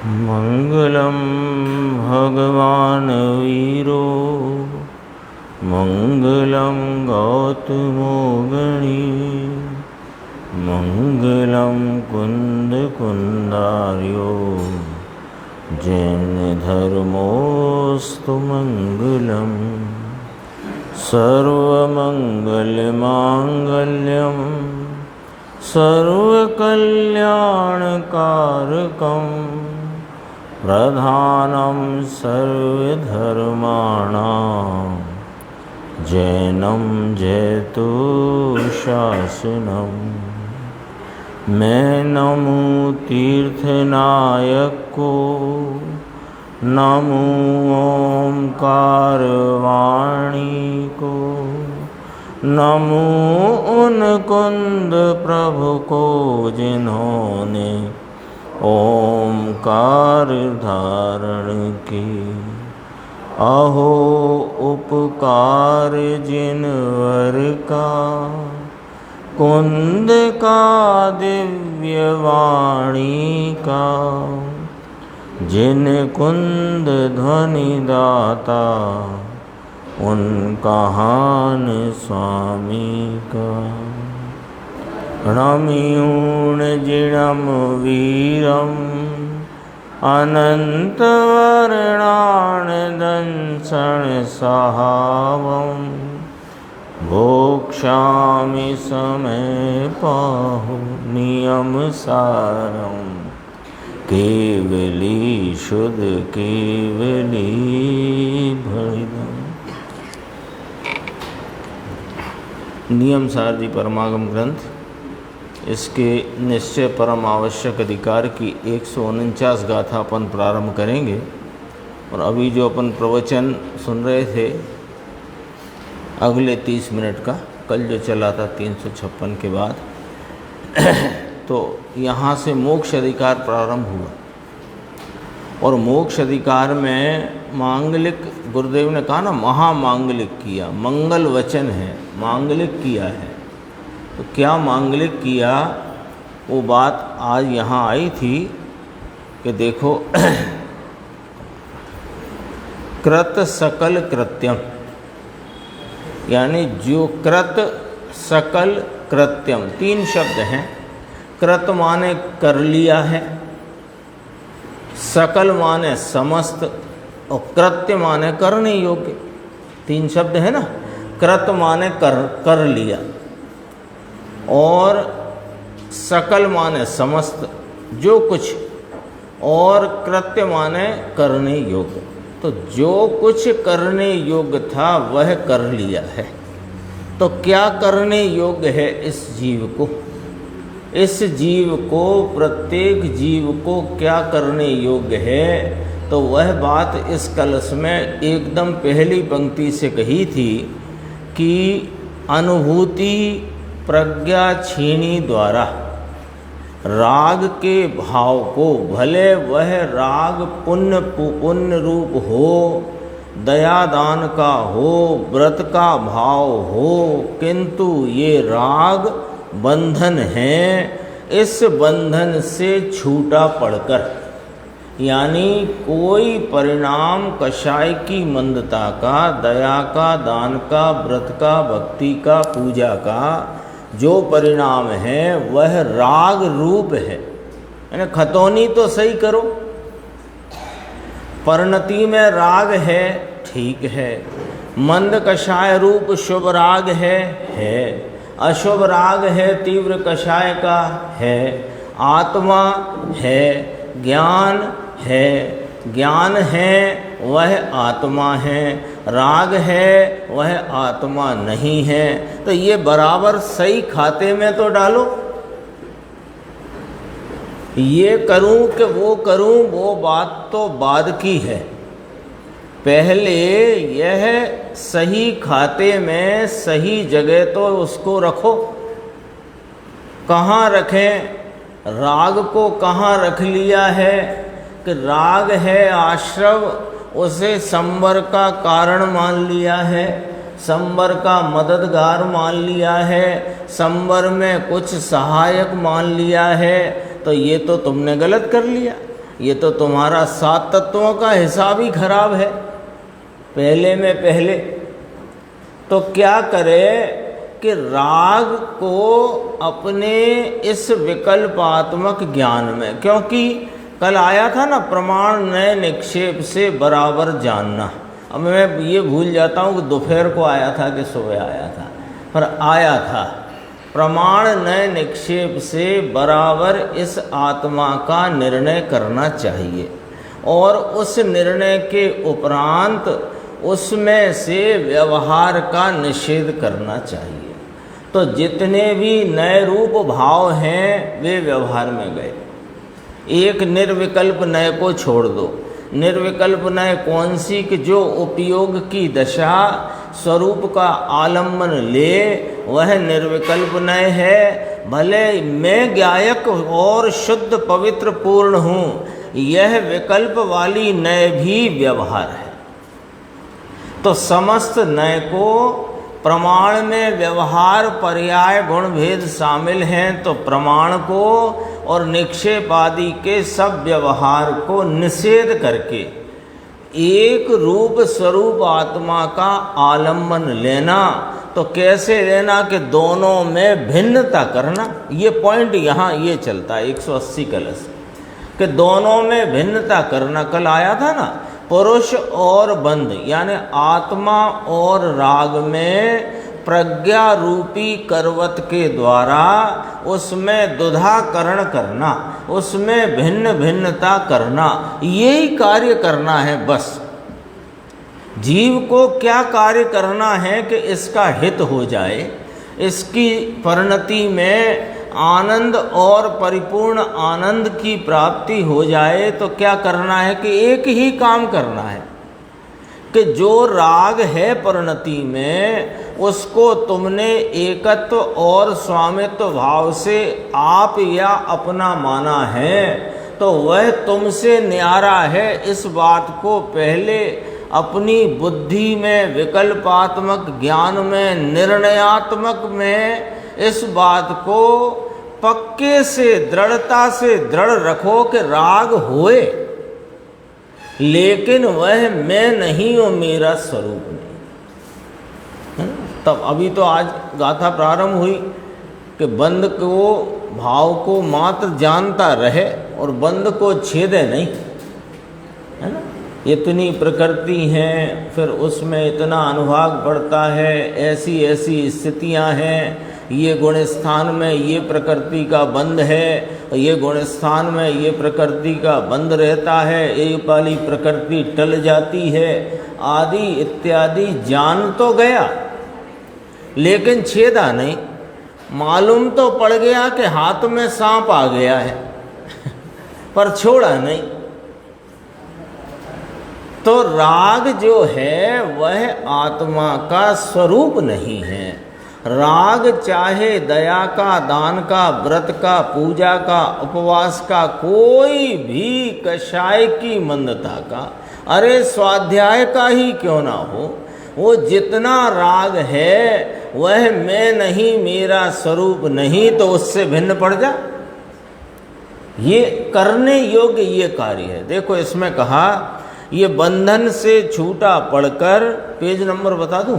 मंगलम भगवान वीरो मंगलम गौतमो गणी मंगलम कुंद कुंदार्यो जैन धर्मोस्तु मंगलम सर्वमंगलमांगल्यम सर्वकल्याणकारकं प्रधानं सर्वधर्माणां जैनं जयतु शासनम्। मैं नमो तीर्थनायक को, नमो ओंकार वाणी को, नमो उन कुंद प्रभु को जिन्होंने ओंकार धारण की। अहो उपकार जिनवर का, कुंद का दिव्य वाणी का, जिन कुंद ध्वनि दाता उनका हान स्वामी का। णम्यूण जिणम वीरम अनंत वर्णान दंसन सहावम भोक्ष्यामि समय पाहु नियम सारम केवली शुद्ध केवली भयदम। नियम सार जी परमागम ग्रंथ, इसके निश्चय परम आवश्यक अधिकार की 149 गाथा अपन प्रारंभ करेंगे। और अभी जो अपन प्रवचन सुन रहे थे अगले 30 मिनट का, कल जो चला था 356 के बाद, तो यहाँ से मोक्ष अधिकार प्रारंभ हुआ। और मोक्ष अधिकार में मांगलिक, गुरुदेव ने कहा ना, महामांगलिक किया, मंगल वचन है, मांगलिक किया है। तो क्या मांगलिक किया, वो बात आज यहाँ आई थी कि देखो कृत सकल कृत्यम, यानी जो कृत सकल कृत्यम, 3 शब्द हैं। कृत माने कर लिया है, सकल माने समस्त, और कृत्य माने करने योग्य। 3 शब्द है ना। कृत माने कर लिया, और सकल माने समस्त, जो कुछ, और कृत्य माने करने योग्य। तो जो कुछ करने योग्य था वह कर लिया है। तो क्या करने योग्य है इस जीव को? इस जीव को, प्रत्येक जीव को क्या करने योग्य है? तो वह बात इस कलश में एकदम पहली पंक्ति से कही थी कि अनुभूति प्रज्ञा छीनी द्वारा राग के भाव को, भले वह राग पुण्य रूप हो, दया दान का हो, व्रत का भाव हो, किंतु ये राग बंधन है। इस बंधन से छूटा पड़कर, यानी कोई परिणाम कषाय की मंदता का, दया का, दान का, व्रत का, भक्ति का, पूजा का जो परिणाम है वह राग रूप है। यानी खतौनी तो सही करो, परिणति में राग है, ठीक है। मंद कषाय रूप शुभ राग है। अशुभ राग है, तीव्र कषाय का है। आत्मा है, ज्ञान है, ज्ञान है वह आत्मा है, राग है वह आत्मा नहीं है। तो ये बराबर सही खाते में तो डालो। ये करूं कि वो करूं, वो बात तो बाद की है। पहले यह सही खाते में सही जगह तो उसको रखो। कहाँ रखें? राग को कहाँ रख लिया है कि राग है आश्रव, उसे संवर का कारण मान लिया है, संवर का मददगार मान लिया है, संवर में कुछ सहायक मान लिया है। तो ये तो तुमने गलत कर लिया। ये तो तुम्हारा 7 तत्वों का हिसाब ही खराब है पहले में पहले। तो क्या करे कि राग को अपने इस विकल्पात्मक ज्ञान में, क्योंकि कल आया था ना प्रमाण नए निक्षेप से बराबर जानना। अब मैं ये भूल जाता हूँ कि दोपहर को आया था कि सुबह आया था, पर आया था प्रमाण नए निक्षेप से बराबर इस आत्मा का निर्णय करना चाहिए और उस निर्णय के उपरांत उसमें से व्यवहार का निषेध करना चाहिए। तो जितने भी नए रूप भाव हैं वे व्यवहार में गए। एक निर्विकल्प नय को छोड़ दो। निर्विकल्प नय कौन सी कि जो उपयोग की दशा स्वरूप का आलम्बन ले, वह निर्विकल्प नय है। भले मैं ज्ञायक और शुद्ध पवित्र पूर्ण हूँ, यह विकल्प वाली नय भी व्यवहार है। तो समस्त नय को प्रमाण में व्यवहार पर्याय गुण भेद शामिल हैं, तो प्रमाण को और निक्षेप आदि के सब व्यवहार को निषेध करके एक रूप स्वरूप आत्मा का आलम्बन लेना। तो कैसे लेना कि दोनों में भिन्नता करना। ये पॉइंट यहाँ ये चलता है 180 कलश कि दोनों में भिन्नता करना। कल आया था ना पुरुष और बंध, यानी आत्मा और राग में प्रज्ञा रूपी करवत के द्वारा उसमें दुधाकरण करना, उसमें भिन्न भिन्नता करना, यही कार्य करना है। बस जीव को क्या कार्य करना है कि इसका हित हो जाए, इसकी परिणति में आनंद और परिपूर्ण आनंद की प्राप्ति हो जाए। तो क्या करना है कि एक ही काम करना है कि जो राग है परिणति में, उसको तुमने एकत्व और स्वामित्व भाव से आप या अपना माना है, तो वह तुमसे न्यारा है। इस बात को पहले अपनी बुद्धि में, विकल्पात्मक ज्ञान में, निर्णयात्मक में इस बात को पक्के से दृढ़ता से दृढ़ रखो कि राग होए, लेकिन वह मैं नहीं हूँ, मेरा स्वरूप नहीं। तब अभी तो आज गाथा प्रारंभ हुई कि बंद को भाव को मात्र जानता रहे और बंद को छेदे नहीं, है ना। इतनी प्रकृति हैं, फिर उसमें इतना अनुभाग बढ़ता है, ऐसी ऐसी स्थितियां हैं। ये गुण स्थान में ये प्रकृति का बंध है, ये गुण स्थान में ये प्रकृति का बंध रहता है, एक वाली प्रकृति टल जाती है, आदि इत्यादि। जान तो गया लेकिन छेदा नहीं। मालूम तो पड़ गया कि हाथ में सांप आ गया है पर छोड़ा नहीं। तो राग जो है वह आत्मा का स्वरूप नहीं है। राग चाहे दया का, दान का, व्रत का, पूजा का, उपवास का, कोई भी कषाय की मंदता का, अरे स्वाध्याय का ही क्यों ना हो, वो जितना राग है वह मैं नहीं, मेरा स्वरूप नहीं, तो उससे भिन्न पड़ जा। ये करने योग्य ये कार्य है। देखो इसमें कहा ये बंधन से छूटा पढ़कर, पेज नंबर बता दूं,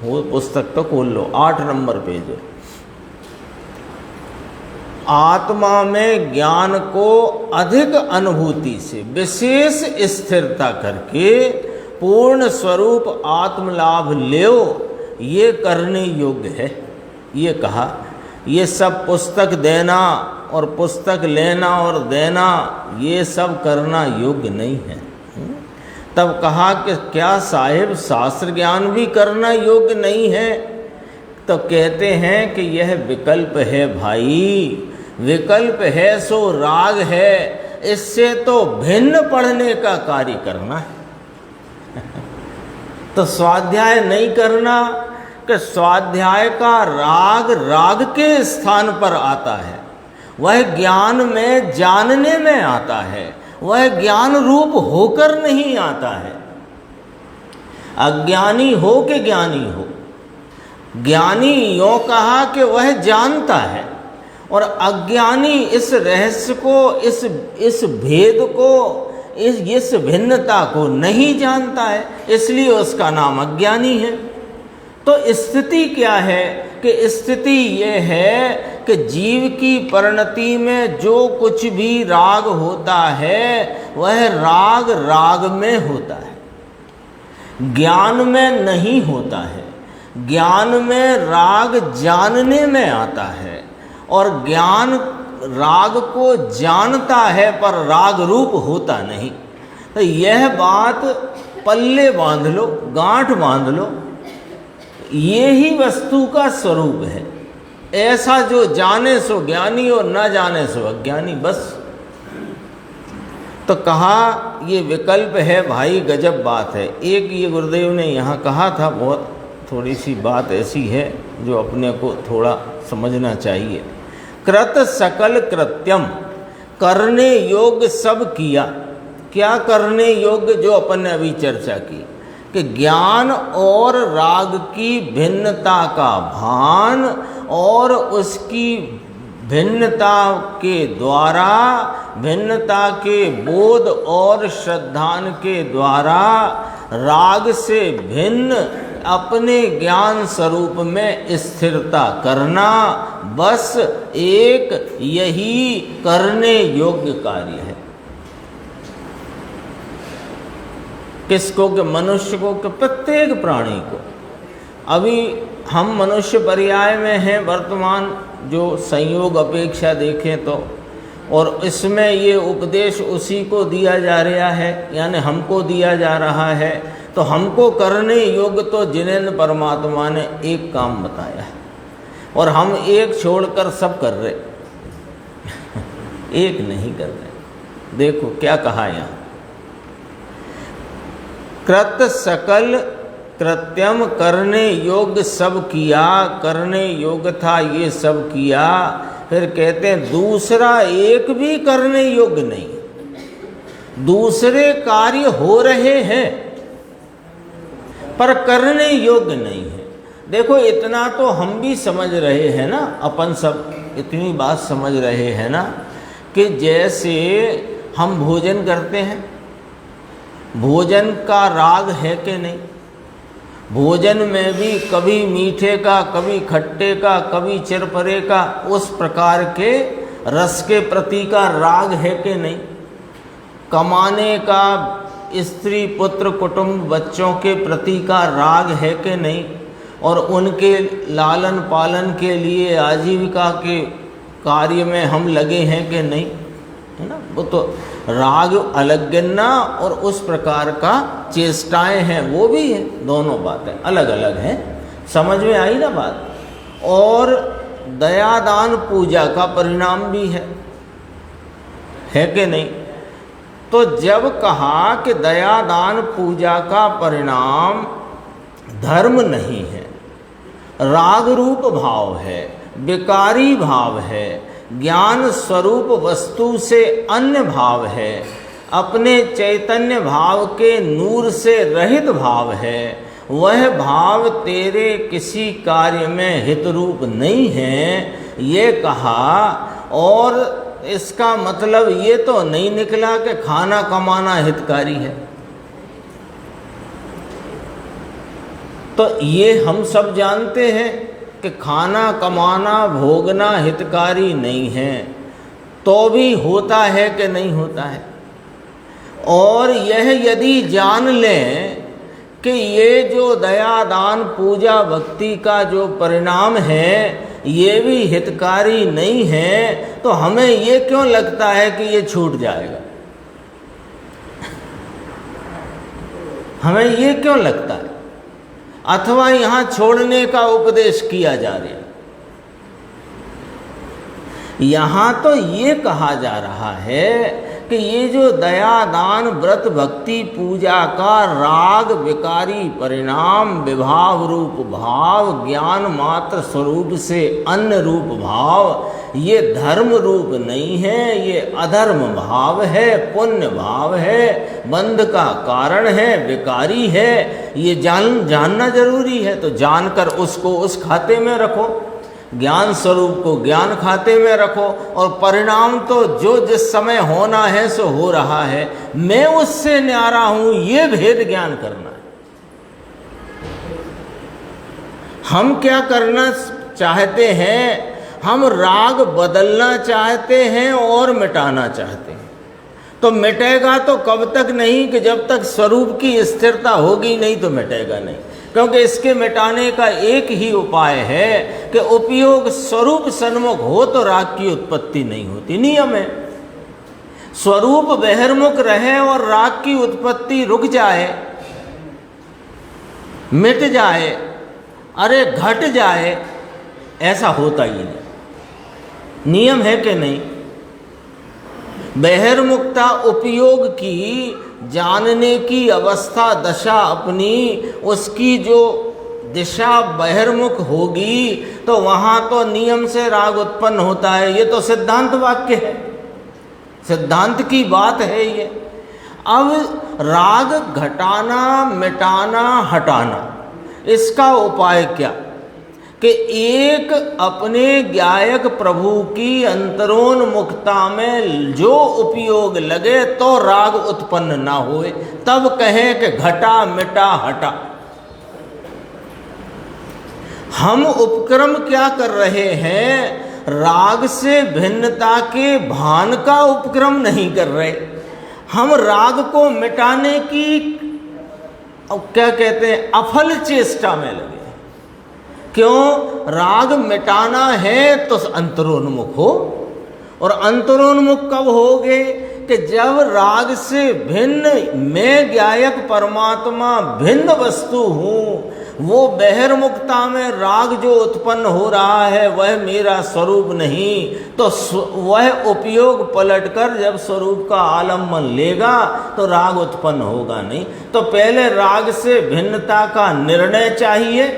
वो पुस्तक तो खोल लो, 8 नंबर पेज है। आत्मा में ज्ञान को अधिक अनुभूति से विशेष स्थिरता करके पूर्ण स्वरूप आत्मलाभ लेओ, ये करने योग्य है। ये कहा ये सब पुस्तक देना और पुस्तक लेना और देना, ये सब करना योग्य नहीं है। तब कहा कि क्या साहिब शास्त्र ज्ञान भी करना योग्य नहीं है? तो कहते हैं कि यह विकल्प है भाई, विकल्प है सो राग है, इससे तो भिन्न पढ़ने का कार्य करना है। तो स्वाध्याय नहीं करना कि स्वाध्याय का राग राग के स्थान पर आता है, वह ज्ञान में जानने में आता है, वह ज्ञान रूप होकर नहीं आता है। अज्ञानी हो कि ज्ञानी हो, ज्ञानी यों कहा कि वह जानता है, और अज्ञानी इस रहस्य को, इस भेद को, इस भिन्नता को नहीं जानता है, इसलिए उसका नाम अज्ञानी है। तो स्थिति क्या है कि स्थिति ये है कि जीव की परिणति में जो कुछ भी राग होता है वह राग राग में होता है, ज्ञान में नहीं होता है। ज्ञान में राग जानने में आता है और ज्ञान राग को जानता है पर राग रूप होता नहीं। तो यह बात पल्ले बांध लो, गांठ बांध लो, ये ही वस्तु का स्वरूप है। ऐसा जो जाने सो ज्ञानी और न जाने सो अज्ञानी, बस। तो कहा ये विकल्प है भाई, गजब बात है। एक ये गुरुदेव ने यहाँ कहा था, बहुत थोड़ी सी बात ऐसी है जो अपने को थोड़ा समझना चाहिए। कृत सकल कृत्यम, करने योग्य सब किया। क्या करने योग्य? जो अपन ने अभी चर्चा की कि ज्ञान और राग की भिन्नता का भान और उसकी भिन्नता के द्वारा, भिन्नता के बोध और श्रद्धान के द्वारा राग से भिन्न अपने ज्ञान स्वरूप में स्थिरता करना, बस एक यही करने योग्य कार्य है। किसको? कि मनुष्य को, कि प्रत्येक प्राणी को। अभी हम मनुष्य पर्याय में हैं वर्तमान, जो संयोग अपेक्षा देखें तो, और इसमें ये उपदेश उसी को दिया जा रहा है, यानी हमको दिया जा रहा है। तो हमको करने योग्य तो जिनेन्द्र परमात्मा ने एक काम बताया है और हम एक छोड़कर सब कर रहे एक नहीं कर रहे। देखो क्या कहा यहाँ, कृत सकल कृत्यम, करने योग्य सब किया, करने योग्य था ये सब किया। फिर कहते हैं दूसरा एक भी करने योग्य नहीं। दूसरे कार्य हो रहे हैं पर करने योग्य नहीं है। देखो इतना तो हम भी समझ रहे हैं ना, अपन सब इतनी बात समझ रहे हैं ना कि जैसे हम भोजन करते हैं, भोजन का राग है कि नहीं? भोजन में भी कभी मीठे का, कभी खट्टे का, कभी चिरपरे का, उस प्रकार के रस के प्रति का राग है कि नहीं? कमाने का, स्त्री पुत्र कुटुंब बच्चों के प्रति का राग है कि नहीं? और उनके लालन पालन के लिए आजीविका के कार्य में हम लगे हैं कि नहीं, है ना? वो तो राग अलग गिनना और उस प्रकार का चेष्टाएं हैं वो भी है, दोनों बातें अलग अलग हैं। समझ में आई ना बात? और दयादान पूजा का परिणाम भी है कि नहीं? तो जब कहा कि दयादान पूजा का परिणाम धर्म नहीं है, राग रूप भाव है, विकारी भाव है, ज्ञान स्वरूप वस्तु से अन्य भाव है, अपने चैतन्य भाव के नूर से रहित भाव है, वह भाव तेरे किसी कार्य में हित रूप नहीं है, ये कहा। और इसका मतलब ये तो नहीं निकला कि खाना कमाना हितकारी है। तो ये हम सब जानते हैं कि खाना कमाना भोगना हितकारी नहीं है, तो भी होता है कि नहीं होता है। और यह यदि जान लें कि ये जो दया दान पूजा भक्ति का जो परिणाम है ये भी हितकारी नहीं है, तो हमें ये क्यों लगता है कि ये छूट जाएगा? हमें ये क्यों लगता है? अथवा यहाँ छोड़ने का उपदेश किया जा रहा है। यहाँ तो ये कहा जा रहा है कि ये जो दया दान व्रत भक्ति पूजा का राग विकारी परिणाम, विभाव रूप भाव, ज्ञान मात्र स्वरूप से अन्य रूप भाव, ये धर्म रूप नहीं है, ये अधर्म भाव है, पुण्य भाव है, बंध का कारण है, विकारी है। ये जानना जरूरी है। तो जानकर उसको उस खाते में रखो ज्ञान स्वरूप को ज्ञान खाते में रखो, और परिणाम तो जो जिस समय होना है सो हो रहा है, मैं उससे न्यारा हूं, ये भेद ज्ञान करना है। हम क्या करना चाहते हैं? हम राग बदलना चाहते हैं और मिटाना चाहते हैं। तो मिटेगा तो कब तक नहीं, कि जब तक स्वरूप की स्थिरता होगी नहीं तो मिटेगा नहीं। क्योंकि इसके मिटाने का एक ही उपाय है कि उपयोग स्वरूप सन्मुख हो तो राग की उत्पत्ति नहीं होती। नियम है, स्वरूप बहिर्मुख रहे और राग की उत्पत्ति रुक जाए, मिट जाए, अरे घट जाए, ऐसा होता ही नहीं। नियम है कि नहीं? बहिर्मुखता उपयोग की जानने की अवस्था दशा अपनी, उसकी जो दिशा बहिर्मुख होगी तो वहाँ तो नियम से राग उत्पन्न होता है। ये तो सिद्धांत वाक्य है, सिद्धांत की बात है ये। अब राग घटाना, मिटाना, हटाना, इसका उपाय क्या? कि एक अपने ज्ञायक प्रभु की अंतरोन्मुखता में जो उपयोग लगे तो राग उत्पन्न ना होए, तब कहें कि घटा, मिटा, हटा। हम उपक्रम क्या कर रहे हैं? राग से भिन्नता के भान का उपक्रम नहीं कर रहे, हम राग को मिटाने की क्या कहते हैं, अफल चेष्टा में लगे। क्यों? राग मिटाना है तो अंतरोन्मुख हो, और अंतरोन्मुख कब होगे? कि जब राग से भिन्न मैं ज्ञायक परमात्मा भिन्न वस्तु हूँ, वो बहिर्मुखता में राग जो उत्पन्न हो रहा है वह मेरा स्वरूप नहीं, तो वह उपयोग पलटकर जब स्वरूप का आलम्बन लेगा तो राग उत्पन्न होगा नहीं। तो पहले राग से भिन्नता का निर्णय चाहिए,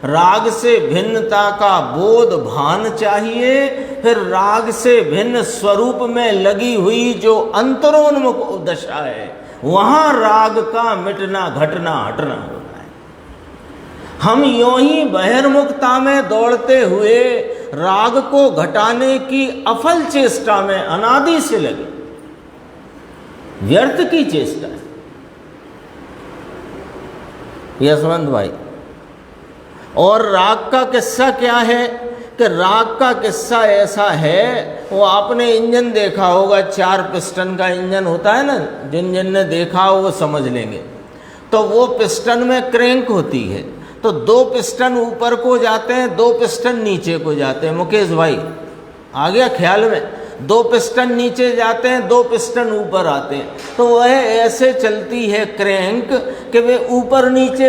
राग से भिन्नता का बोध भान चाहिए, फिर राग से भिन्न स्वरूप में लगी हुई जो अंतरोन्मुख दशा है वहाँ राग का मिटना, घटना, हटना होता है। हम यों ही बहिर्मुखता में दौड़ते हुए राग को घटाने की अफल चेष्टा में अनादि से लगे, व्यर्थ की चेष्टा है। यशवंत भाई, और राग का किस्सा क्या है? कि राग का किस्सा ऐसा है, वो आपने इंजन देखा होगा, 4 पिस्टन का इंजन होता है ना, जिन जिन ने देखा हो वो समझ लेंगे। तो वो पिस्टन में क्रैंक होती है, तो 2 पिस्टन ऊपर को जाते हैं, 2 पिस्टन नीचे को जाते हैं। मुकेश भाई आ गया ख्याल में? 2 पिस्टन नीचे जाते हैं, 2 पिस्टन ऊपर आते हैं, तो वह ऐसे चलती है क्रैंक कि वे ऊपर नीचे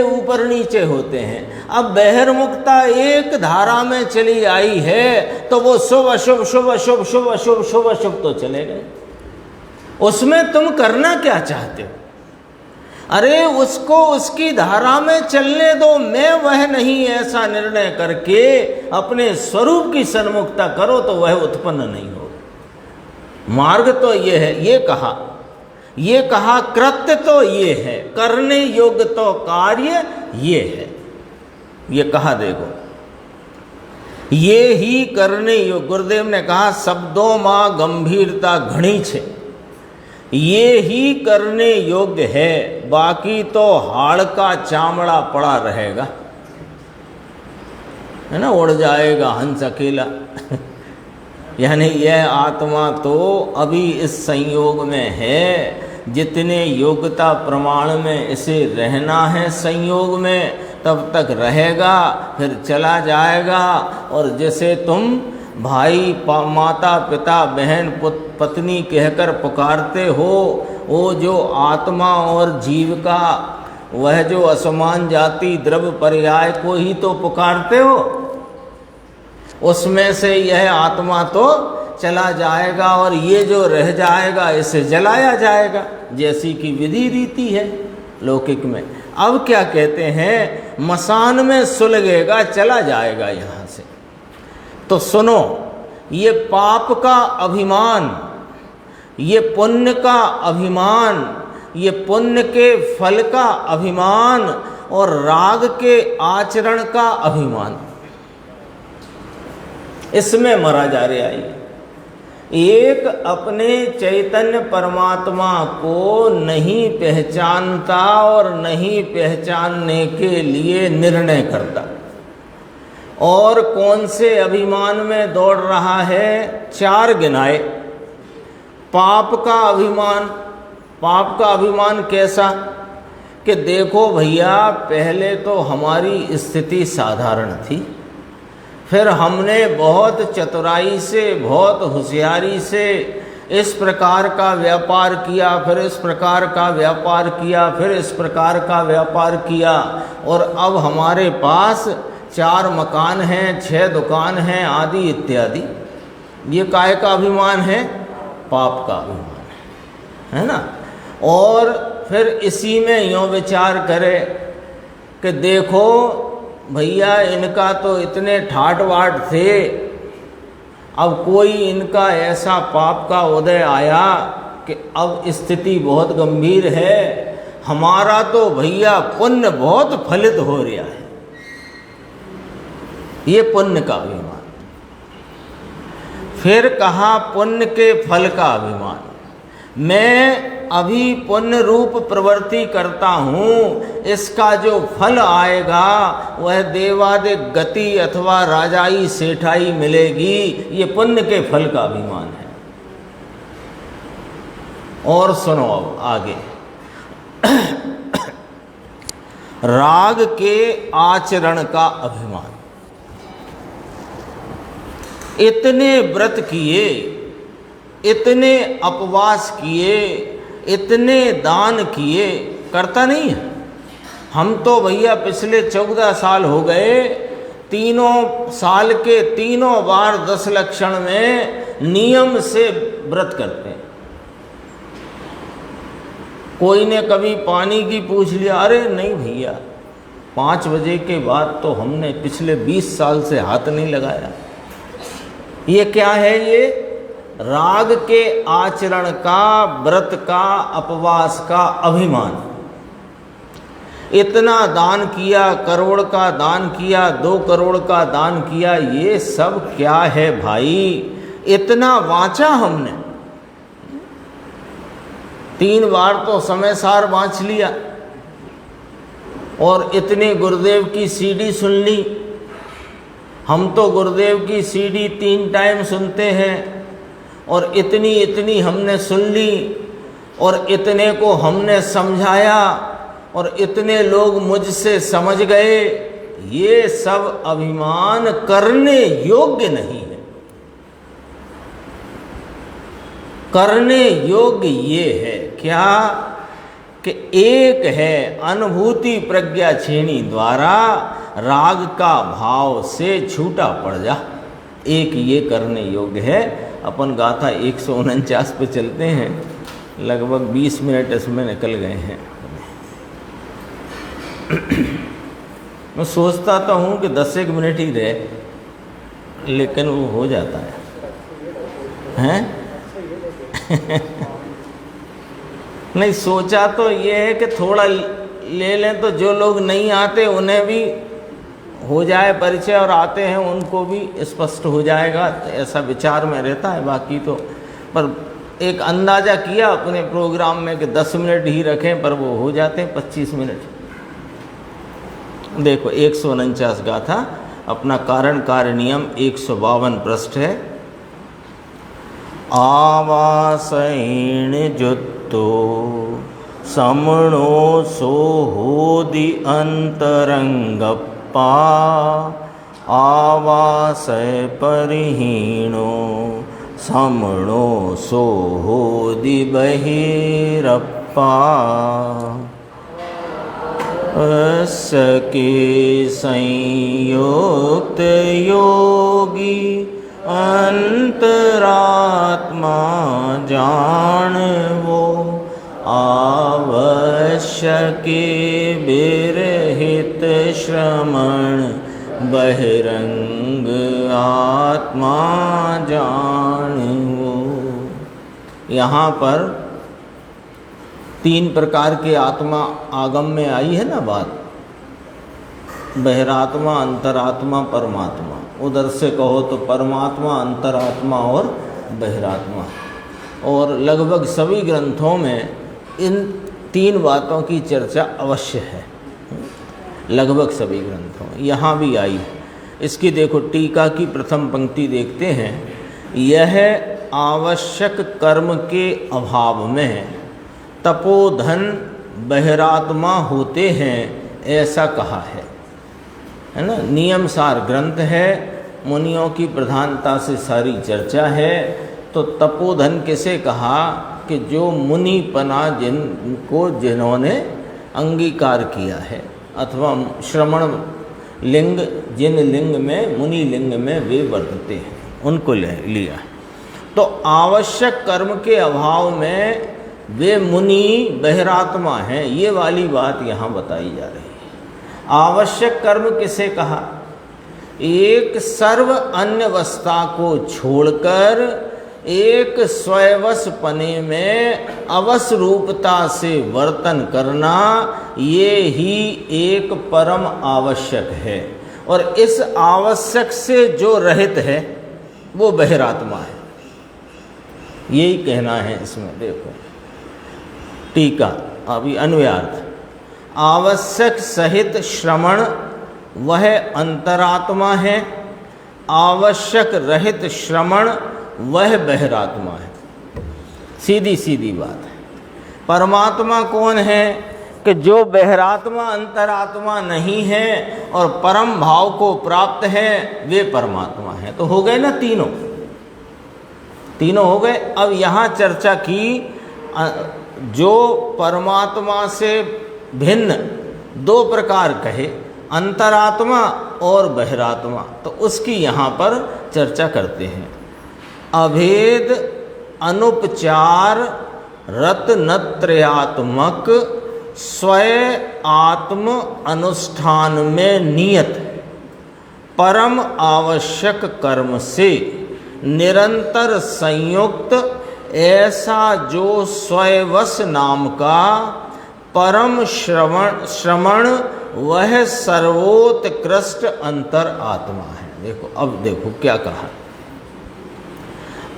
होते हैं। अब बहिर्मुखता एक धारा में चली आई है तो वो शुभ अशुभ, शुभ अशुभ, शुभ अशुभ, शुभ अशुभ तो चले गए। उसमें तुम करना क्या चाहते हो? अरे उसको उसकी धारा में चलने दो, मैं वह नहीं, ऐसा निर्णय करके अपने स्वरूप की सन्मुखता करो तो वह उत्पन्न नहीं होगा। मार्ग तो ये है, ये कहा कृत्य तो ये है, करने योग्य तो कार्य ये है। ये कहा देखो, ये ही करने योग्य। गुरुदेव ने कहा शब्दों मां गंभीरता घणी छे, ये ही करने योग्य है, बाकी तो हाड़ का चामड़ा पड़ा रहेगा, है ना, उड़ जाएगा हंस अकेला। यानी यह आत्मा तो अभी इस संयोग में है, जितने योग्यता प्रमाण में इसे रहना है संयोग में तब तक रहेगा, फिर चला जाएगा। और जैसे तुम भाई, माता, पिता, बहन, पत्नी कहकर पुकारते हो, वो जो आत्मा और जीव का वह जो असमान जाति द्रव्य पर्याय को ही तो पुकारते हो, उसमें से यह आत्मा तो चला जाएगा और ये जो रह जाएगा इसे जलाया जाएगा, जैसी की विधि रीति है लौकिक में। अब क्या कहते हैं, मसान में सुलगेगा, चला जाएगा यहाँ से। तो सुनो, ये पाप का अभिमान, ये पुण्य का अभिमान, ये पुण्य के फल का अभिमान और राग के आचरण का अभिमान, इसमें मरा जा रहा है। एक अपने चैतन्य परमात्मा को नहीं पहचानता और नहीं पहचानने के लिए निर्णय करता, और कौन से अभिमान में दौड़ रहा है? 4 गिनाए। पाप का अभिमान। पाप का अभिमान कैसा? कि देखो भैया, पहले तो हमारी स्थिति साधारण थी, फिर हमने बहुत चतुराई से, बहुत होशियारी से इस प्रकार का व्यापार किया, फिर इस प्रकार का व्यापार किया, फिर इस प्रकार का व्यापार किया, और अब हमारे पास 4 मकान हैं, 6 दुकान हैं, आदि इत्यादि। ये काय का अभिमान है? पाप का अभिमान है ना। और फिर इसी में यूँ विचार करे कि देखो भैया, इनका तो इतने ठाट बाट थे, अब कोई इनका ऐसा पाप का उदय आया कि अब स्थिति बहुत गंभीर है, हमारा तो भैया पुण्य बहुत फलित हो रहा है। ये पुण्य का अभिमान। फिर कहा पुण्य के फल का अभिमान। मैं अभी पुण्य रूप प्रवृत्ति करता हूँ, इसका जो फल आएगा वह देवादिक गति अथवा राजाई सेठाई मिलेगी। ये पुण्य के फल का अभिमान है। और सुनो अब आगे। राग के आचरण का अभिमान। इतने व्रत किए, इतने उपवास किए, इतने दान किए, करता नहीं है। हम तो भैया पिछले 14 साल हो गए, 3 साल के 3 बार 10 लक्षण में नियम से व्रत करते हैं। कोई ने कभी पानी की पूछ लिया, अरे नहीं भैया, 5 बजे के बाद तो हमने पिछले 20 साल से हाथ नहीं लगाया। ये क्या है? ये राग के आचरण का, व्रत का, उपवास का अभिमान। इतना दान किया, करोड़ का दान किया, 2 करोड़ का दान किया, ये सब क्या है भाई? इतना वांचा हमने, 3 बार तो समय सार वांच लिया, और इतने गुरुदेव की सीडी सुन ली। हम तो गुरुदेव की सीडी 3 टाइम सुनते हैं, और इतनी इतनी हमने सुन ली, और इतने को हमने समझाया, और इतने लोग मुझसे समझ गए। ये सब अभिमान करने योग्य नहीं है। करने योग्य ये है क्या? कि एक है अनुभूति प्रज्ञा छेनी द्वारा राग का भाव से छूटा पड़ जा। एक ये करने योग्य है। अपन गाथा 149 पे चलते हैं। लगभग 20 मिनट इसमें निकल गए हैं। मैं सोचता तो हूँ कि 10 मिनट ही रहे, लेकिन वो हो जाता है, नहीं, सोचा तो ये है कि थोड़ा ले लें तो जो लोग नहीं आते उन्हें भी हो जाए परिचय, और आते हैं उनको भी स्पष्ट हो जाएगा। ऐसा विचार में रहता है। बाकी तो पर एक अंदाज़ा किया अपने प्रोग्राम में कि 10 मिनट ही रखें, पर वो हो जाते हैं 25 मिनट। देखो 149 गाथा, अपना कारण कार्य नियम 152 पृष्ठ है। आवासैण जुत्तो समणो सोहोदि अंतरंगप्पा आवासय परिहीणो समणो सोहोदि बहिरप्पा सके संयुक्त योगी अंतरात्मा जानवो आवश्यक विरहित श्रमण बहिरंग आत्मा जानवो। यहाँ पर 3 प्रकार के आत्मा आगम में आई है ना बात, बहिरात्मा, अंतरात्मा, परमात्मा। उधर से कहो तो परमात्मा, अंतरात्मा और बहिरात्मा। और लगभग सभी ग्रंथों में इन 3 बातों की चर्चा अवश्य है, लगभग सभी ग्रंथों में, यहाँ भी आई। इसकी देखो टीका की प्रथम पंक्ति देखते हैं, यह आवश्यक कर्म के अभाव में तपोधन बहिरात्मा होते हैं, ऐसा कहा है ना। नियमसार ग्रंथ है, मुनियों की प्रधानता से सारी चर्चा है। तो तपोधन किसे कहा कि जो मुनिपना जिन्होंने अंगीकार किया है, अथवा श्रवण लिंग, जिन लिंग में, मुनि लिंग में वे वर्तते हैं, उनको लिया। तो आवश्यक कर्म के अभाव में वे मुनि बहिरात्मा हैं, ये वाली बात यहाँ बताई जा रही है। आवश्यक कर्म किसे कहा? एक सर्व अन्यवस्था को छोड़कर एक स्वयवश पने में अवश्य रूपता से वर्तन करना, ये ही एक परम आवश्यक है। और इस आवश्यक से जो रहित है वो बहिरात्मा है, यही कहना है इसमें। देखो टीका, अभी अन्वयार्थ। आवश्यक सहित श्रवण वह अंतरात्मा है, आवश्यक रहित श्रवण वह बहिरात्मा है। सीधी सीधी बात है। परमात्मा कौन है कि जो बहिरात्मा अंतरात्मा नहीं है और परम भाव को प्राप्त है, वे परमात्मा है। तो हो गए ना तीनों हो गए। अब यहाँ चर्चा की जो परमात्मा से भिन्न 2 प्रकार कहे, अंतरात्मा और बहिरात्मा, तो उसकी यहाँ पर चर्चा करते हैं। अभेद अनुपचार रत्नत्रयात्मक स्वयं आत्म अनुष्ठान में नियत परम आवश्यक कर्म से निरंतर संयुक्त ऐसा जो स्वयवश नाम का परम श्रवण वह सर्वोत्कृष्ट अंतर आत्मा है। देखो अब देखो क्या कहा,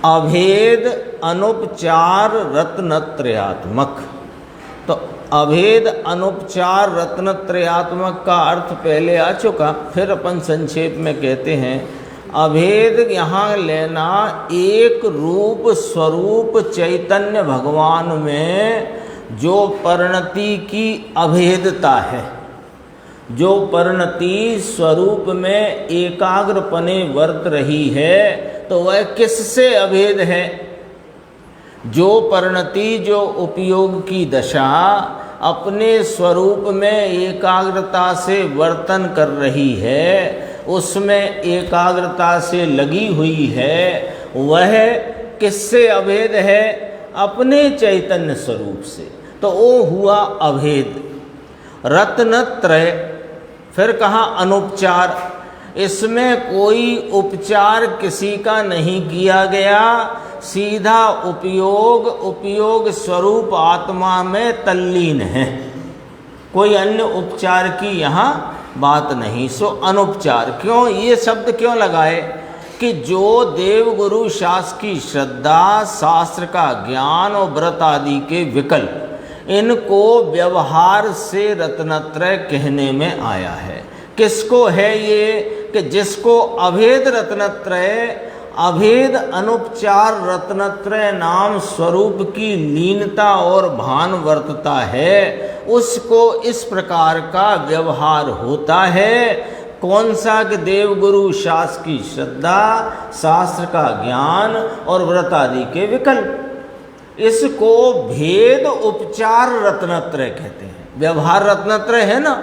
अभेद अनुपचार रत्नत्रयात्मक। तो अभेद अनुपचार रत्नत्रयात्मक का अर्थ पहले आ चुका, फिर अपन संक्षेप में कहते हैं। अभेद यहाँ लेना एक रूप स्वरूप चैतन्य भगवान में जो परिणति की अभेदता है, जो परिणति स्वरूप में एकाग्रपने वर्त रही है, तो वह किससे अभेद है? जो परिणति, जो उपयोग की दशा अपने स्वरूप में एकाग्रता से वर्तन कर रही है, उसमें एकाग्रता से लगी हुई है, वह किससे अभेद है? अपने चैतन्य स्वरूप से। तो वो हुआ अभेद। रत्नत्रय, फिर कहा अनुपचार, इसमें कोई उपचार किसी का नहीं किया गया, सीधा उपयोग स्वरूप आत्मा में तल्लीन है, कोई अन्य उपचार की यहाँ बात नहीं। सो अनुपचार। क्यों ये शब्द क्यों लगाए? कि जो देव गुरु शास्त्र की श्रद्धा, शास्त्र का ज्ञान और व्रत आदि के विकल्प, इनको व्यवहार से रत्नत्रय कहने में आया है। किसको है ये? कि जिसको अभेद रत्नत्रय, अभेद अनुपचार रत्नत्रय नाम स्वरूप की लीनता और भान वर्तता है, उसको इस प्रकार का व्यवहार होता है। कौन सा? कि देव गुरु शास्त्र की श्रद्धा, शास्त्र का ज्ञान और व्रत आदि के विकल्प, इसको भेद उपचार रत्नत्रय कहते हैं। व्यवहार रत्नत्रय है ना,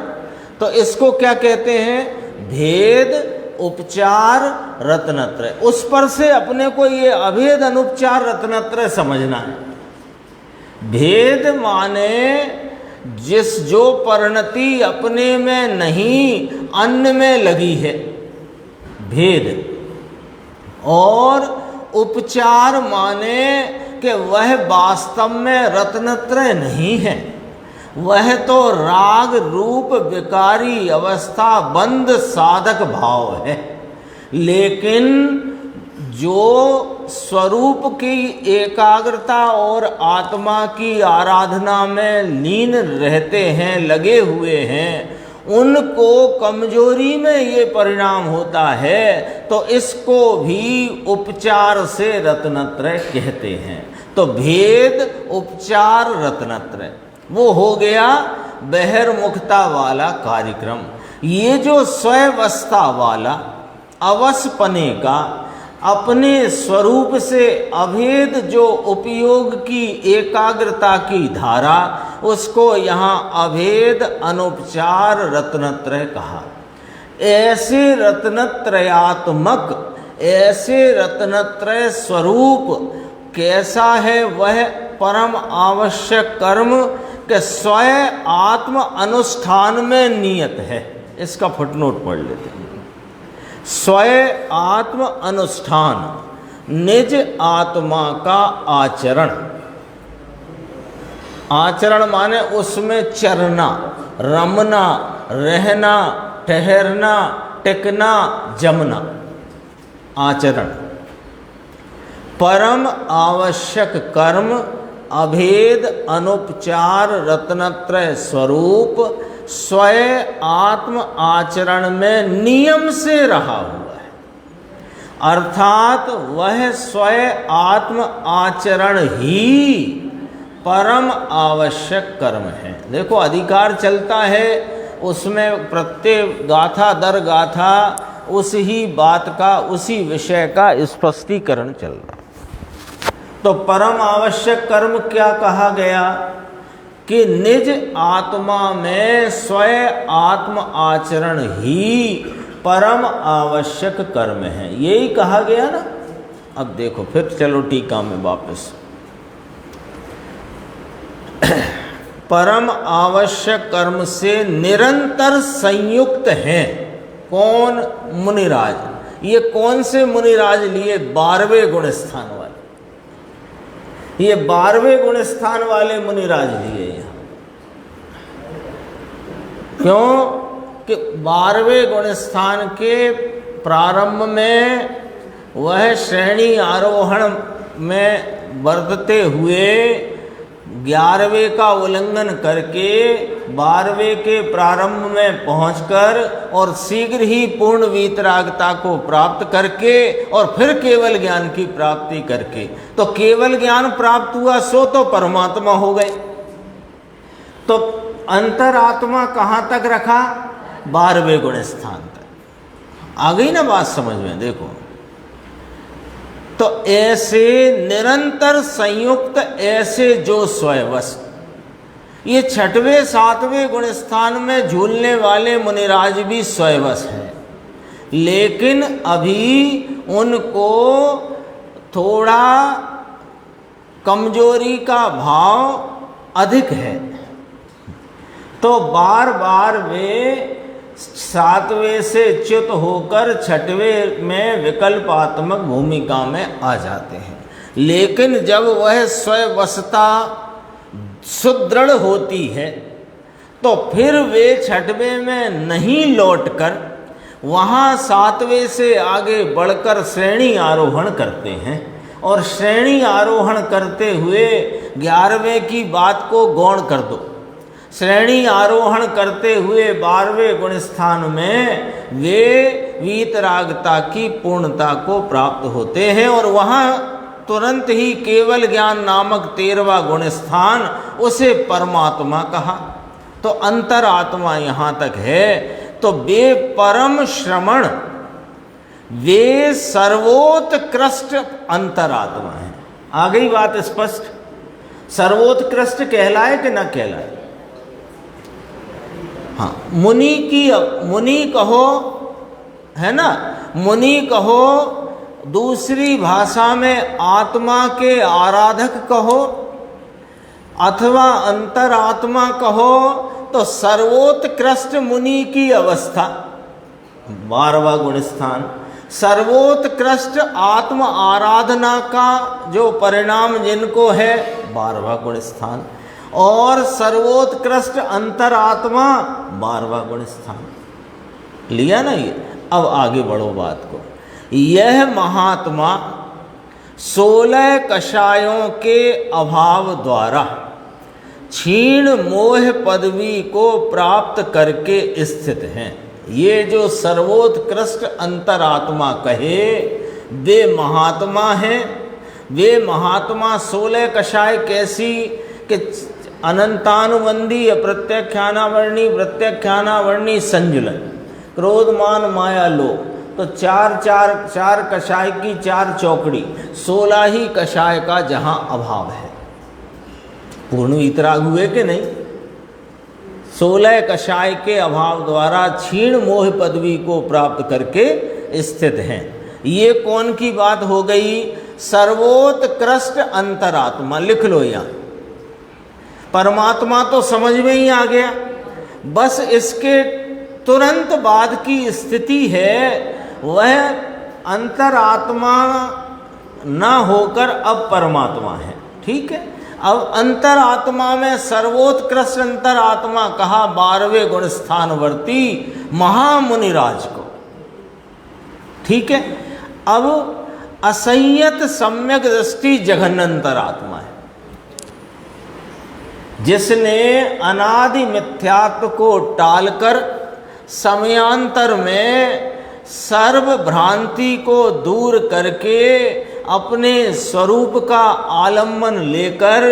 तो इसको क्या कहते हैं? भेद उपचार रत्नत्रय। उस पर से अपने को ये अभेद अनुपचार रत्नत्रय समझना है। भेद माने जो परिणति अपने में नहीं अन्य में लगी है, भेद। और उपचार माने कि वह वास्तव में रत्नत्रय नहीं है, वह तो राग रूप विकारी अवस्था बंद साधक भाव है। लेकिन जो स्वरूप की एकाग्रता और आत्मा की आराधना में लीन रहते हैं, लगे हुए हैं, उनको कमजोरी में ये परिणाम होता है। तो इसको भी उपचार से रत्नत्रय कहते हैं। तो भेद उपचार रत्नत्रय वो हो गया बहिर्मुखता वाला कार्यक्रम। ये जो स्ववस्था वाला अवसपने का अपने स्वरूप से अभेद जो उपयोग की एकाग्रता की धारा, उसको यहाँ अभेद अनुपचार रत्नत्रय कहा। ऐसे रत्नत्रयात्मक, ऐसे रत्नत्रय स्वरूप कैसा है वह परम आवश्यक कर्म के स्वयं आत्म अनुष्ठान में नियत है। इसका फुटनोट पढ़ लेते हैं। स्वयं आत्म अनुष्ठान, निज आत्मा का आचरण। आचरण माने उसमें चरना, रमना, रहना, ठहरना, टिकना, जमना, आचरण। परम आवश्यक कर्म अभेद अनुपचार रत्नत्रय स्वरूप स्वयं आत्म आचरण में नियम से रहा हुआ है, अर्थात वह स्वयं आत्म आचरण ही परम आवश्यक कर्म है। देखो अधिकार चलता है, उसमें प्रत्येक गाथा दर गाथा उस ही बात का, उसी विषय का स्पष्टीकरण चल रहा है। तो परम आवश्यक कर्म क्या कहा गया कि निज आत्मा में स्वयं आत्म आचरण ही परम आवश्यक कर्म है, यही कहा गया ना। अब देखो फिर चलो टीका में वापस। परम आवश्यक कर्म से निरंतर संयुक्त हैं कौन? मुनिराज। ये कौन से मुनिराज लिए? 12वें गुण स्थान वाले। ये 12वें गुण स्थान वाले मुनिराज लिए यहाँ। क्यों कि 12वें गुण स्थान के प्रारंभ में वह श्रेणी आरोहण में वर्तते हुए 11वें का उल्लंघन करके 12वें के प्रारंभ में पहुंचकर और शीघ्र ही पूर्ण वीतरागता को प्राप्त करके और फिर केवल ज्ञान की प्राप्ति करके, तो केवल ज्ञान प्राप्त हुआ सो तो परमात्मा हो गए। तो अंतरात्मा कहाँ तक रखा? 12वें गुण स्थान तक। आ गई ना बात समझ में? देखो तो ऐसे निरंतर संयुक्त, ऐसे जो स्वयंवश, ये 6वें 7वें गुण स्थान में झूलने वाले मुनिराज भी स्वयंवश हैं, लेकिन अभी उनको थोड़ा कमजोरी का भाव अधिक है। तो बार बार वे 7वें से च्युत होकर 6वें में विकल्पात्मक भूमिका में आ जाते हैं। लेकिन जब वह स्वयंवशता सुदृढ़ होती है तो फिर वे 6वें में नहीं लौटकर वहाँ 7वें से आगे बढ़कर श्रेणी आरोहण करते हैं, और श्रेणी आरोहण करते हुए 11वें की बात को गौण कर दो। श्रेणी आरोहण करते हुए 12वें गुण स्थान में वे वीतरागता की पूर्णता को प्राप्त होते हैं, और वहाँ तुरंत ही केवल ज्ञान नामक 13वां गुण स्थान, उसे परमात्मा कहा। तो अंतरात्मा यहाँ तक है। तो वे परम श्रमण, वे सर्वोत्कृष्ट अंतरात्मा है। आ गई बात स्पष्ट? सर्वोत्कृष्ट कहलाए कि न कहलाए? हाँ, मुनि कहो, है ना, मुनि कहो, दूसरी भाषा में आत्मा के आराधक कहो, अथवा अंतरात्मा कहो, तो सर्वोत्कृष्ट मुनि की अवस्था 12वां गुण स्थान, सर्वोत्कृष्ट आत्म आराधना का जो परिणाम जिनको है 12वां गुण स्थान, और सर्वोत्कृष्ट अंतरात्मा 12वां गुण स्थान। लिया ना ये? अब आगे बढ़ो बात को। यह महात्मा 16 कषायों के अभाव द्वारा क्षीण मोह पदवी को प्राप्त करके स्थित हैं। ये जो सर्वोत्कृष्ट अंतरात्मा कहे वे महात्मा हैं। वे महात्मा 16 कषाय कैसी कि अनंतानुबंधी अप्रत्याख्यानावर्णी प्रत्याख्यानावर्णी संजुलन क्रोधमान माया लोभ, तो चार कषाय की 4 चौकड़ी, 16 ही कषाय का जहाँ अभाव है। पूर्ण वितराग हुए कि नहीं? 16 कषाय के अभाव द्वारा क्षीण मोह पदवी को प्राप्त करके स्थित हैं। ये कौन की बात हो गई? सर्वोत्कृष्ट अंतरात्मा। लिख लो यहाँ, परमात्मा तो समझ में ही आ गया, बस इसके तुरंत बाद की स्थिति है वह अंतरात्मा न होकर अब परमात्मा है। ठीक है, अब अंतरात्मा में सर्वोत्कृष्ट अंतरात्मा कहा 12वें गुण स्थानवर्ती महामुनिराज को। ठीक है, अब असंयत सम्यक दृष्टि जघन्य अंतरात्मा है, जिसने अनादि मिथ्यात्व को टालकर समयांतर में सर्व भ्रांति को दूर करके अपने स्वरूप का आलम्बन लेकर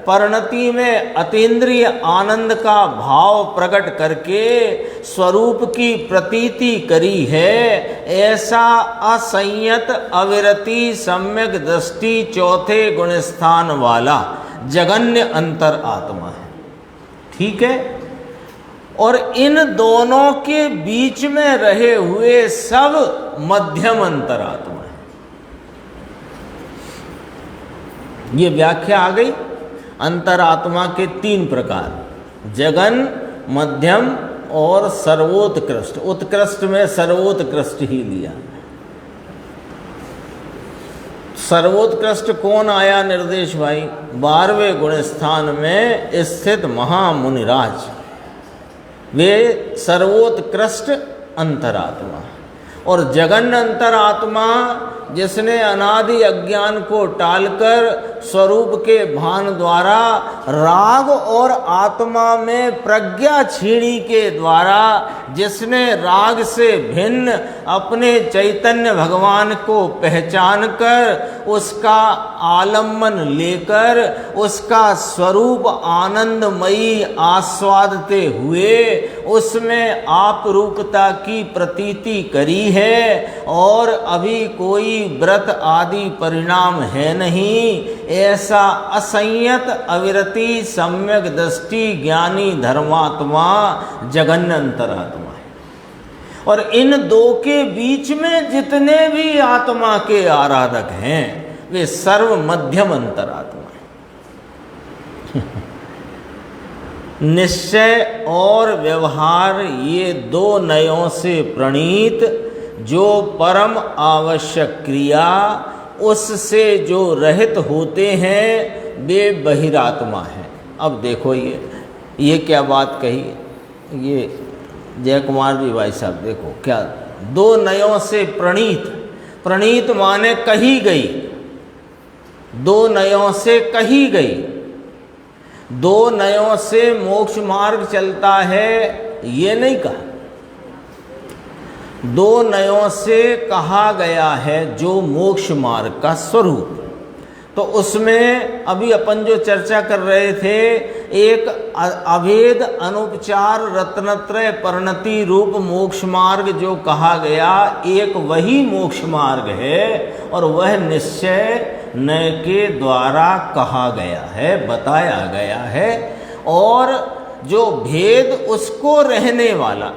परिणति में अतीन्द्रिय आनंद का भाव प्रकट करके स्वरूप की प्रतीति करी है। ऐसा असंयत अविरति सम्यक दृष्टि 4थे गुण स्थान वाला जगन्य अंतर आत्मा है। ठीक है, और इन दोनों के बीच में रहे हुए सब मध्यम अंतरात्मा है। ये व्याख्या आ गई अंतरात्मा के 3 प्रकार, जगन, मध्यम और सर्वोत्कृष्ट। उत्कृष्ट में सर्वोत्कृष्ट ही लिया। सर्वोत्कृष्ट कौन आया निर्देश भाई? 12वें गुण स्थान में स्थित महामुनिराज, वे सर्वोत्कृष्ट अंतरात्मा। और जगन्य अंतरात्मा जिसने अनादि अज्ञान को टालकर स्वरूप के भान द्वारा राग और आत्मा में प्रज्ञा छीणी के द्वारा जिसने राग से भिन्न अपने चैतन्य भगवान को पहचान कर उसका आलम्बन लेकर उसका स्वरूप आनंदमयी आस्वादते हुए उसमें आप रूपता की प्रतीति करी है और अभी कोई व्रत आदि परिणाम है नहीं, ऐसा असंयत अविरति सम्यक दृष्टि ज्ञानी धर्मात्मा जगन्य अंतरात्मा है। और इन दो के बीच में जितने भी आत्मा के आराधक हैं वे सर्व मध्यम अंतरात्मा है। निश्चय और व्यवहार ये 2 नयों से प्रणीत जो परम आवश्यक क्रिया उससे जो रहित होते हैं वे बहिरात्मा हैं। अब देखो ये क्या बात कही, ये जय कुमार जी भाई साहब देखो क्या 2 नयों से प्रणीत, प्रणीत माने कही गई, 2 नयों से कही गई। 2 नयों से मोक्ष मार्ग चलता है ये नहीं कहा, 2 नयों से कहा गया है जो मोक्ष मार्ग का स्वरूप। तो उसमें अभी अपन जो चर्चा कर रहे थे, एक अभेद अनुपचार रत्नत्रय परिणति रूप मोक्ष मार्ग जो कहा गया, एक वही मोक्ष मार्ग है और वह निश्चय नय के द्वारा कहा गया है, बताया गया है। और जो भेद उसको रहने वाला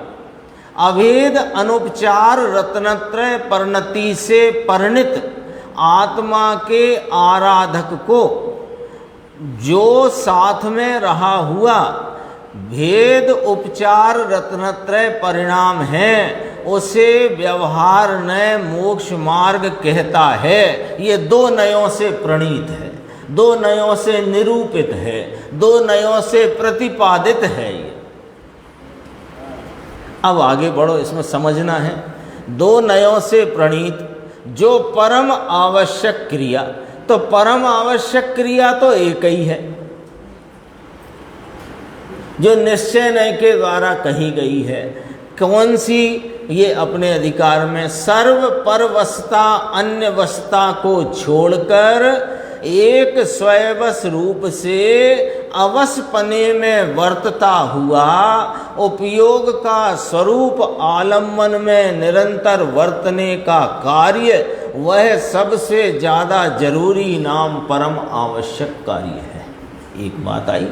अभेद अनुपचार रत्नत्रय परिणति से परिणित आत्मा के आराधक को जो साथ में रहा हुआ भेद उपचार रत्नत्रय परिणाम है उसे व्यवहार नय मोक्ष मार्ग कहता है। ये 2 नयों से प्रणीत है, 2 नयों से निरूपित है, 2 नयों से प्रतिपादित है। ये अब आगे बढ़ो, इसमें समझना है। 2 नयों से प्रणीत जो परम आवश्यक क्रिया, तो परम आवश्यक क्रिया तो एक ही है जो निश्चय नय के द्वारा कही गई है। कौन सी? ये अपने अधिकार में सर्व परवशता अन्य वशता को छोड़कर एक स्वयवश रूप से अवसपने में वर्तता हुआ उपयोग का स्वरूप आलम्बन में निरंतर वर्तने का कार्य, वह सबसे ज़्यादा जरूरी नाम परम आवश्यक कार्य है। एक बात आई,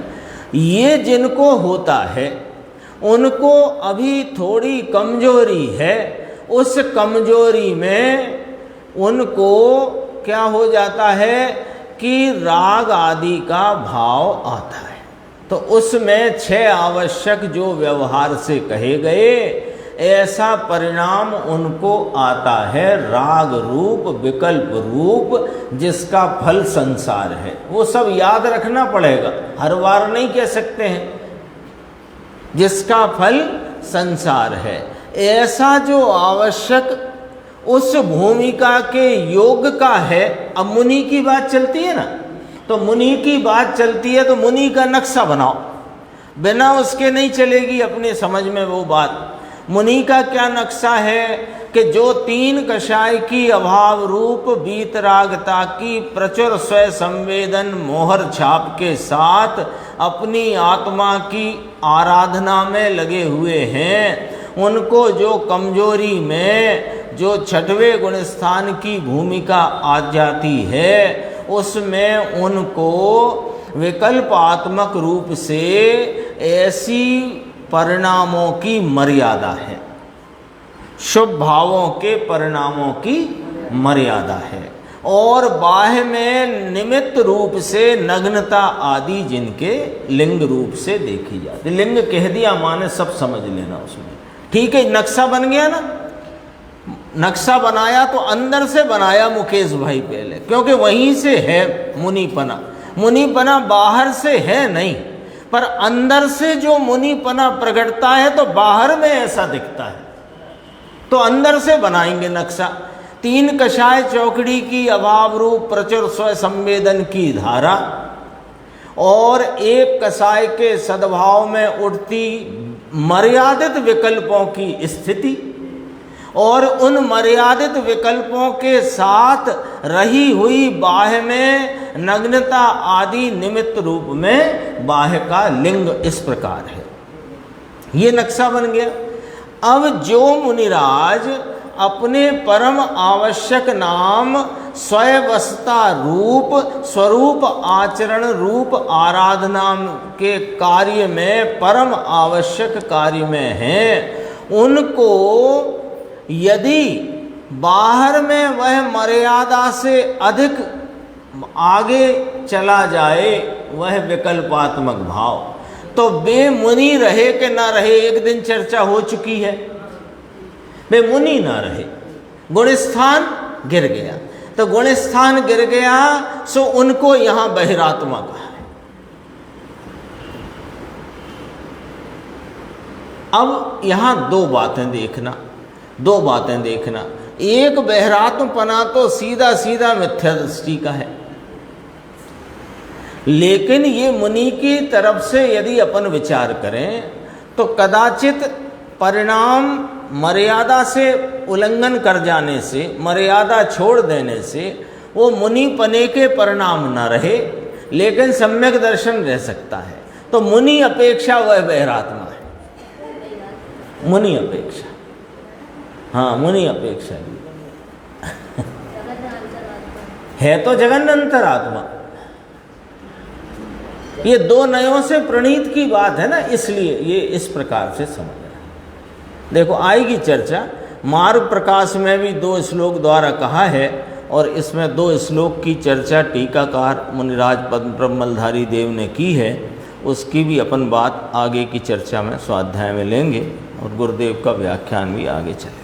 ये जिनको होता है उनको अभी थोड़ी कमजोरी है, उस कमजोरी में उनको क्या हो जाता है कि राग आदि का भाव आता है। तो उसमें 6 आवश्यक जो व्यवहार से कहे गए, ऐसा परिणाम उनको आता है राग रूप विकल्प रूप, जिसका फल संसार है। वो सब याद रखना पड़ेगा, हर बार नहीं कह सकते हैं। जिसका फल संसार है, ऐसा जो आवश्यक उस भूमिका के योग का है। अब मुनि की बात चलती है ना, तो मुनि की बात चलती है तो मुनि का नक्शा बनाओ, बिना उसके नहीं चलेगी अपने समझ में वो बात। मुनि का क्या नक्शा है कि जो 3 कषाय की अभाव रूप वीतरागता की प्रचुर स्वय संवेदन मोहर छाप के साथ अपनी आत्मा की आराधना में लगे हुए हैं, उनको जो कमजोरी में जो 6वें गुण स्थान की भूमिका आ जाती है, उसमें उनको विकल्पात्मक रूप से ऐसी परिणामों की मर्यादा है, शुभ भावों के परिणामों की मर्यादा है, और बाह्य में निमित्त रूप से नग्नता आदि जिनके लिंग रूप से देखी जाती। लिंग कह दिया माने सब समझ लेना उसमें, ठीक है। नक्शा बन गया ना, नक्शा बनाया तो अंदर से बनाया मुकेश भाई पहले, क्योंकि वहीं से है मुनिपना। मुनिपना बाहर से है नहीं, पर अंदर से जो मुनिपना प्रकटता है तो बाहर में ऐसा दिखता है, तो अंदर से बनाएंगे नक्शा। 3 कषाय चौकड़ी की अभाव रूप प्रचुर स्व संवेदन की धारा, और 1 कषाय के सद्भाव में उठती मर्यादित विकल्पों की स्थिति, और उन मर्यादित विकल्पों के साथ रही हुई बाह्य में नग्नता आदि निमित्त रूप में बाह्य का लिंग इस प्रकार है। ये नक्शा बन गया। अब जो मुनिराज अपने परम आवश्यक नाम स्वयवस्ता रूप स्वरूप आचरण रूप आराधना के कार्य में परम आवश्यक कार्य में हैं, उनको यदि बाहर में वह मर्यादा से अधिक आगे चला जाए वह विकल्पात्मक भाव, तो वे मुनि रहे कि ना रहे, एक दिन चर्चा हो चुकी है, वे मुनि ना रहे, गुणस्थान गिर गया। तो गुणस्थान गिर गया सो उनको यहां बहिरात्मा कहा है। अब यहां दो बातें देखना। एक, बहिरात्मपना तो सीधा सीधा मिथ्या दृष्टि का है, लेकिन ये मुनि की तरफ से यदि अपन विचार करें तो कदाचित परिणाम मर्यादा से उल्लंघन कर जाने से, मर्यादा छोड़ देने से वो मुनि पने के परिणाम न रहे, लेकिन सम्यक दर्शन रह सकता है। तो मुनि अपेक्षा वह बहिरात्मा है, मुनि अपेक्षा, हाँ मुनि अपेक्षा है तो जगन अंतरात्मा। ये दो नयों से प्रणीत की बात है ना, इसलिए ये इस प्रकार से समझना। देखो आएगी चर्चा, मार्ग प्रकाश में भी 2 श्लोक द्वारा कहा है, और इसमें 2 श्लोक की चर्चा टीकाकार मुनिराज पद्मप्रमलधारी देव ने की है, उसकी भी अपन बात आगे की चर्चा में स्वाध्याय में लेंगे, और गुरुदेव का व्याख्यान भी आगे चलेगा।